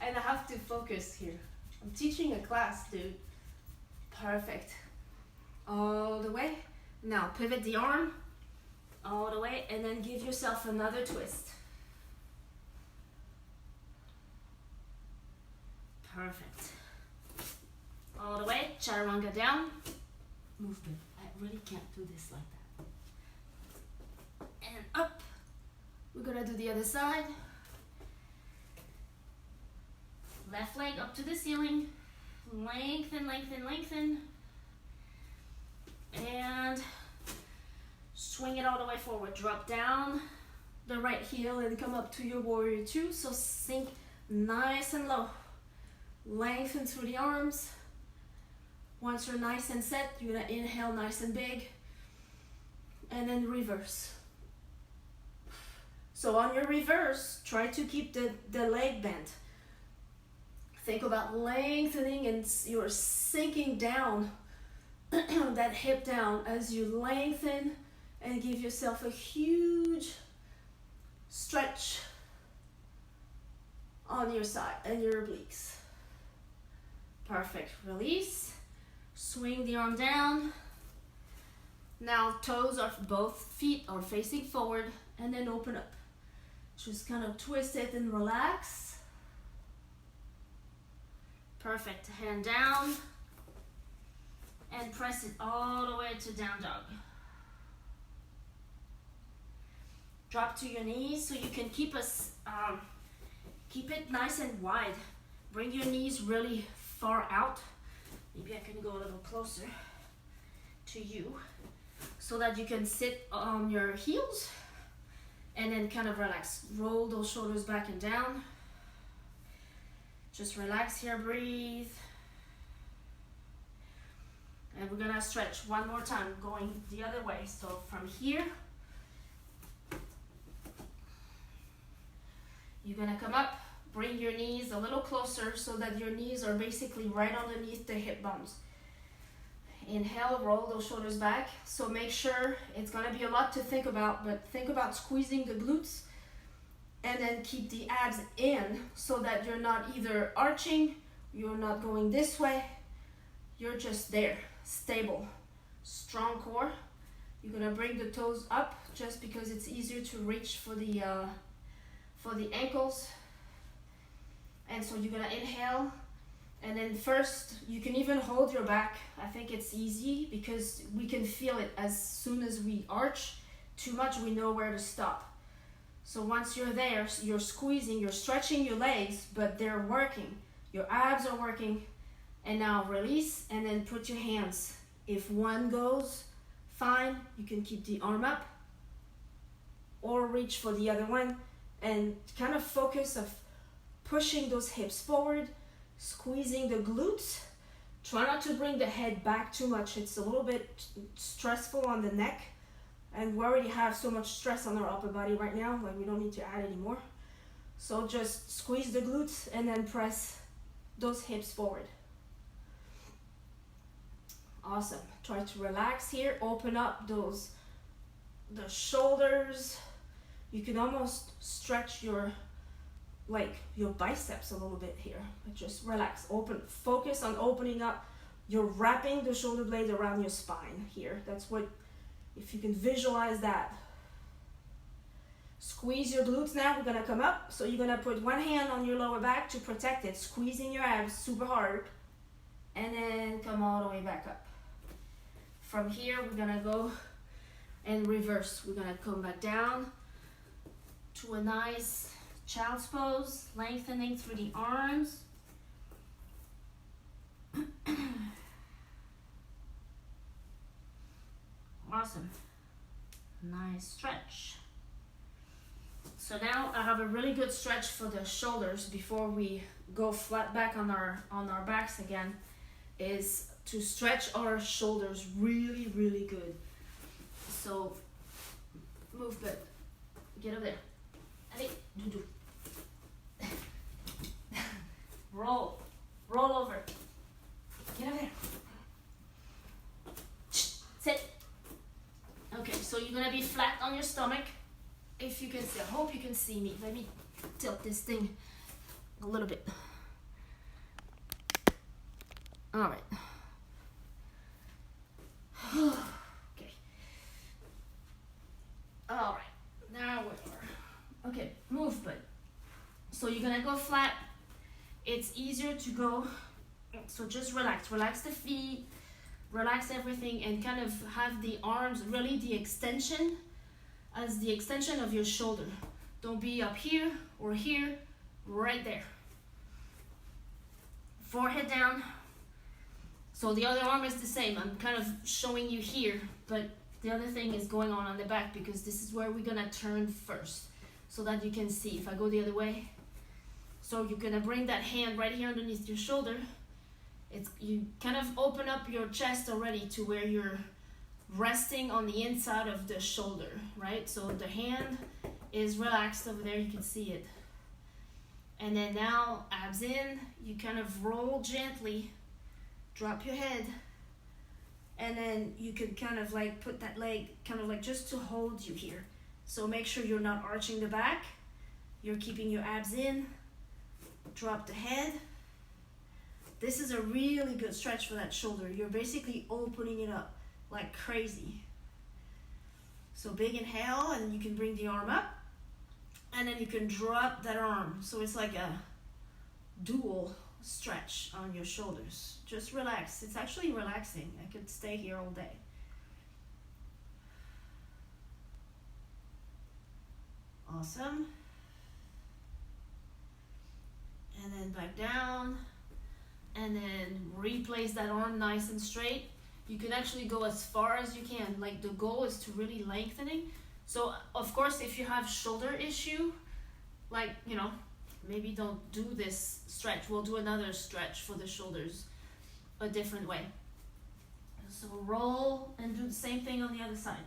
And I have to focus here. I'm teaching a class, dude. Perfect. All the way. Now pivot the arm all the way, and then give yourself another twist. Perfect. All the way, chaturanga down. Movement. I really can't do this like that. And up. We're gonna do the other side. Left leg up to the ceiling. Lengthen, lengthen, lengthen. And swing it all the way forward. Drop down the right heel and come up to your warrior two. So sink nice and low. Lengthen through the arms. Once you're nice and set, you're gonna inhale nice and big. And then reverse. So on your reverse, try to keep the leg bent. Think about lengthening, and you're sinking down that hip down as you lengthen and give yourself a huge stretch on your side and your obliques. Perfect. Release. Swing the arm down. Now toes of both feet are facing forward, and then open up. Just kind of twist it and relax. Perfect. Hand down and press it all the way to down dog. Drop to your knees so you can keep it nice and wide. Bring your knees really far out. Maybe I can go a little closer to you so that you can sit on your heels and then kind of relax. Roll those shoulders back and down. Just relax here, breathe. And we're gonna stretch one more time, going the other way. So from here, you're gonna come up, bring your knees a little closer so that your knees are basically right underneath the hip bones. Inhale, roll those shoulders back. So make sure, it's gonna be a lot to think about, but think about squeezing the glutes and then keep the abs in so that you're not either arching, you're not going this way, you're just there, stable, strong core. You're gonna bring the toes up just because it's easier to reach for the ankles. And so you're gonna inhale, and then first you can even hold your back. I think it's easy because we can feel it as soon as we arch too much, we know where to stop. So once you're there, you're squeezing, you're stretching your legs, but they're working. Your abs are working. And now release, and then put your hands. If one goes, fine, you can keep the arm up or reach for the other one, and kind of focus of pushing those hips forward, squeezing the glutes. Try not to bring the head back too much. It's a little bit stressful on the neck, and we already have so much stress on our upper body right now, like we don't need to add any more. So just squeeze the glutes and then press those hips forward. Awesome. Try to relax here. Open up the shoulders. You can almost stretch your biceps a little bit here. But just relax. Open. Focus on opening up. You're wrapping the shoulder blade around your spine here. That's what, if you can visualize that. Squeeze your glutes now. We're gonna come up. So you're gonna put one hand on your lower back to protect it, squeezing your abs super hard. And then come all the way back up. From here, we're gonna go and reverse. We're gonna come back down to a nice child's pose, lengthening through the arms. Awesome. Nice stretch. So now I have a really good stretch for the shoulders before we go flat back on our backs again, is to stretch our shoulders really, really good. So move, but get up there. Allez, doudou. Roll over. Get up there. Sit. Okay, so you're gonna be flat on your stomach. If you can see, I hope you can see me. Let me tilt this thing a little bit. All right. Okay. All right. Now we are. Okay, move, bud. So you're gonna go flat. It's easier to go. So just relax. Relax the feet. Relax everything, and kind of have the arms really the extension as the extension of your shoulder. Don't be up here or here, right there. Forehead down. So the other arm is the same. I'm kind of showing you here, but the other thing is going on the back because this is where we're gonna turn first so that you can see. If I go the other way, so you're gonna bring that hand right here underneath your shoulder. You kind of open up your chest already to where you're resting on the inside of the shoulder, right? So the hand is relaxed over there, you can see it. And then now, abs in, you kind of roll gently, drop your head, and then you can kind of like put that leg kind of like just to hold you here. So make sure you're not arching the back, you're keeping your abs in, drop the head. This is a really good stretch for that shoulder. You're basically opening it up like crazy. So big inhale, and you can bring the arm up, and then you can drop that arm. So it's like a dual stretch on your shoulders. Just relax. It's actually relaxing. I could stay here all day. Awesome. And then back down. And then replace that arm nice and straight. You can actually go as far as you can. Like the goal is to really lengthening. So of course, if you have shoulder issue, like, you know, maybe don't do this stretch. We'll do another stretch for the shoulders a different way. So roll and do the same thing on the other side.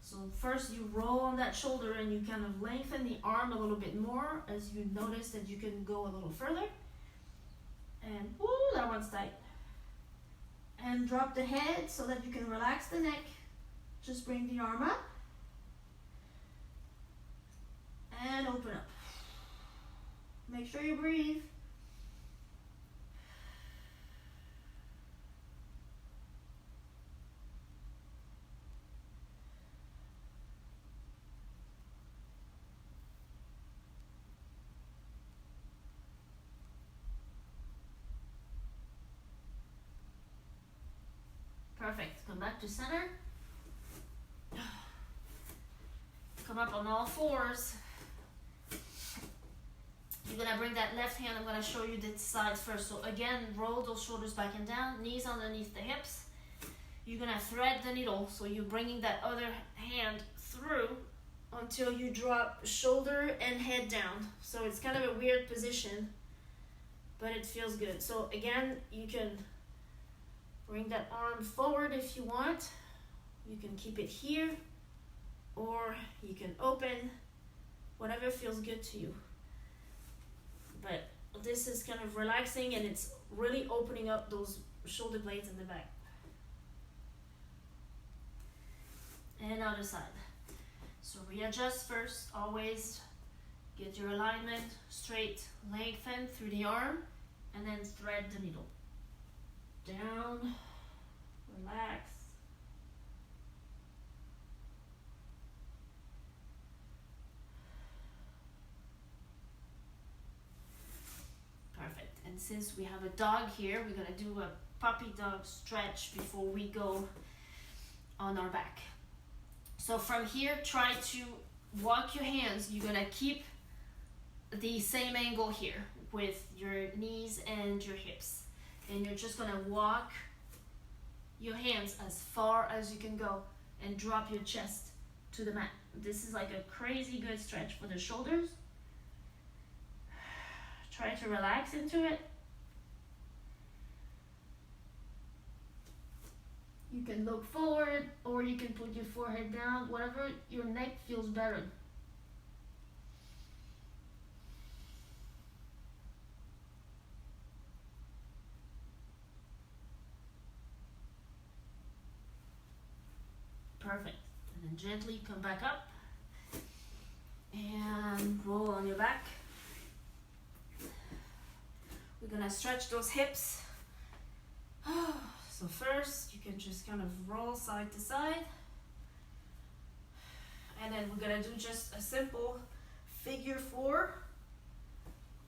So first you roll on that shoulder and you kind of lengthen the arm a little bit more as you notice that you can go a little further. And woo, that one's tight. and drop the head so that you can relax the neck. Just bring the arm up and open up. Make sure you breathe. Perfect. Come back to center. Come up on all fours. You're gonna bring that left hand. I'm gonna show you the side first. So again, roll those shoulders back and down, knees underneath the hips. You're gonna thread the needle. So you're bringing that other hand through until you drop shoulder and head down. So it's kind of a weird position, but it feels good. So again, you can bring that arm forward if you want. You can keep it here, or you can open, whatever feels good to you. But this is kind of relaxing, and it's really opening up those shoulder blades in the back. And other side. So readjust first, always get your alignment straight, lengthen through the arm, and then thread the needle. Down, relax. Perfect. And since we have a dog here, we're gonna do a puppy dog stretch before we go on our back. So from here, try to walk your hands. You're gonna keep the same angle here with your knees and your hips. And you're just gonna walk your hands as far as you can go and drop your chest to the mat. This is like a crazy good stretch for the shoulders. Try to relax into it. You can look forward, or you can put your forehead down, whatever your neck feels better. Perfect. And then gently come back up and roll on your back. We're gonna stretch those hips. So first, you can just kind of roll side to side. And then we're gonna do just a simple figure four.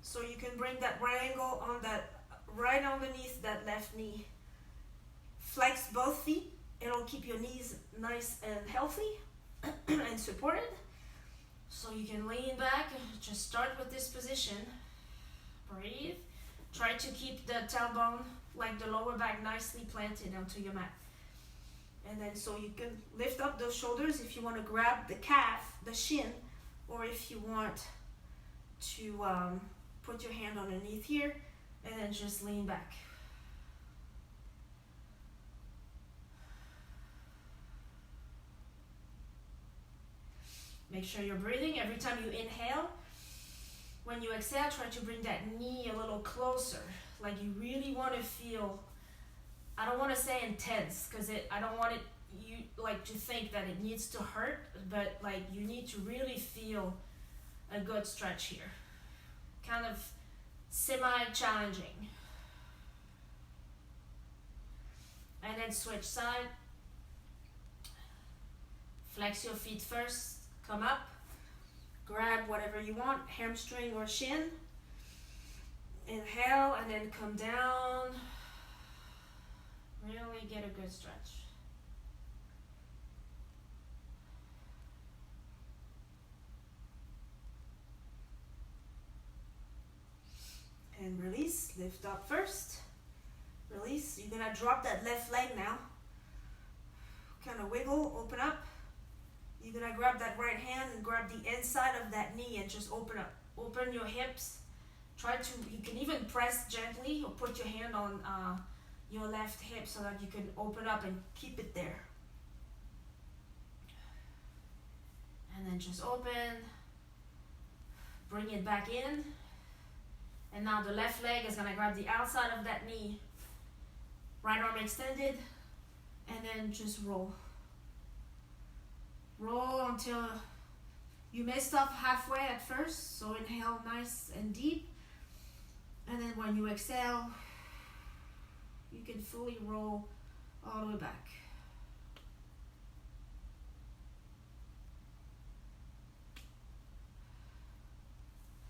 So you can bring that right angle on that, right underneath that left knee. Flex both feet. It'll keep your knees nice and healthy and supported. So you can lean back, just start with this position. Breathe. Try to keep the tailbone, like the lower back, nicely planted onto your mat. And then so you can lift up those shoulders if you want to grab the calf, the shin, or if you want to put your hand underneath here and then just lean back. Make sure you're breathing. Every time you inhale, when you exhale, try to bring that knee a little closer. Like you really want to feel, I don't want to say intense, because I don't want you like to think that it needs to hurt, but like you need to really feel a good stretch here. Kind of semi-challenging. And then switch side. Flex your feet first. Come up, grab whatever you want, hamstring or shin. Inhale and then come down. Really get a good stretch. And release, lift up first. Release, you're gonna drop that left leg now. Kind of wiggle, open up. You're gonna grab that right hand and grab the inside of that knee and just open up. Open your hips. You can even press gently or put your hand on your left hip so that you can open up and keep it there. And then just open. Bring it back in. And now the left leg is gonna grab the outside of that knee Right arm extended, and then just roll. Roll until you may stop halfway at first, so inhale nice and deep, and then when you exhale, you can fully roll all the way back.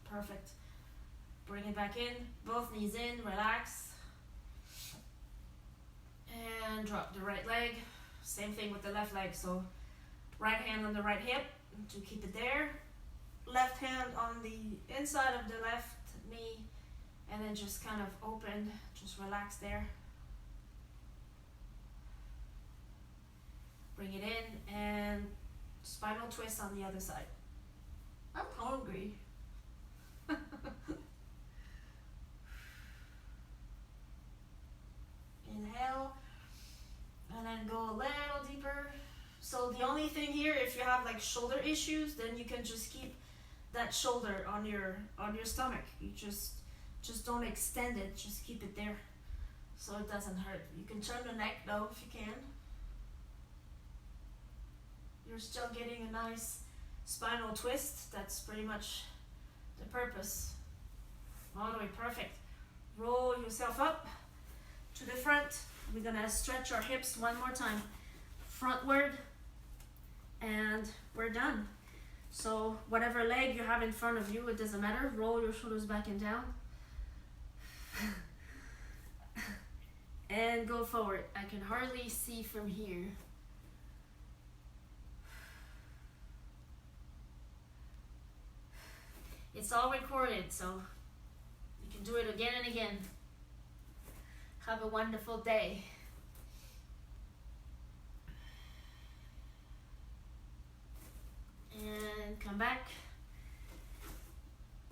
Perfect. Bring it back in, both knees in, relax. And drop the right leg. Same thing with the left leg, so right hand on the right hip to keep it there. Left hand on the inside of the left knee, and then just kind of open, just relax there. Bring it in, and spinal twist on the other side. I'm hungry. Inhale, and then go a little deeper. So the only thing here, if you have like shoulder issues, then you can just keep that shoulder on your stomach. You just don't extend it, just keep it there so it doesn't hurt. You can turn the neck though if you can. You're still getting a nice spinal twist. That's pretty much the purpose. All the way, perfect. Roll yourself up to the front. We're gonna stretch our hips one more time. Frontward, and we're done. So whatever leg you have in front of you, it doesn't matter. Roll your shoulders back and down. And go forward. I can hardly see from here. It's all recorded, so you can do it again and again. Have a wonderful day. And come back.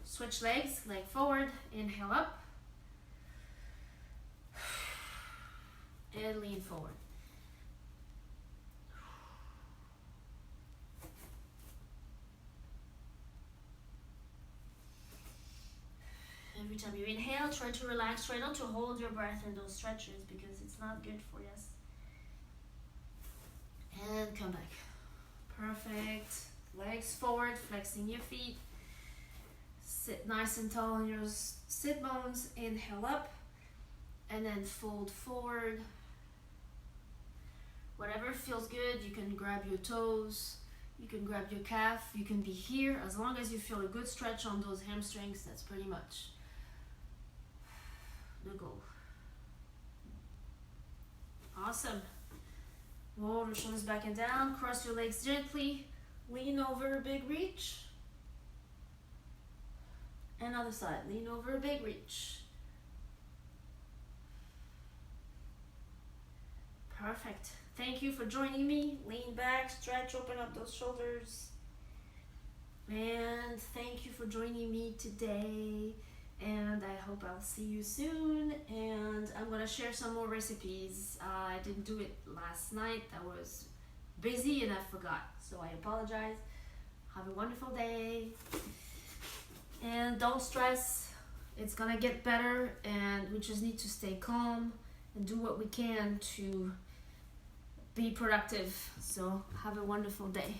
Switch legs, leg forward, inhale up. And lean forward. Every time you inhale, try to relax. Try not to hold your breath in those stretches because it's not good for you. And come back. Perfect. Legs forward, flexing your feet. Sit nice and tall on your sit bones. Inhale up. And then fold forward. Whatever feels good, you can grab your toes. You can grab your calf. You can be here. As long as you feel a good stretch on those hamstrings, that's pretty much the goal. Awesome. Roll your shoulders back and down. Cross your legs gently. Lean over a big reach. And other side. Lean over a big reach. Perfect. Thank you for joining me. Lean back, stretch, open up those shoulders. And thank you for joining me today. And I hope I'll see you soon. And I'm gonna share some more recipes. I didn't do it last night. I was busy and I forgot. So I apologize. Have a wonderful day. And don't stress. It's gonna get better. And we just need to stay calm and do what we can to be productive. So have a wonderful day.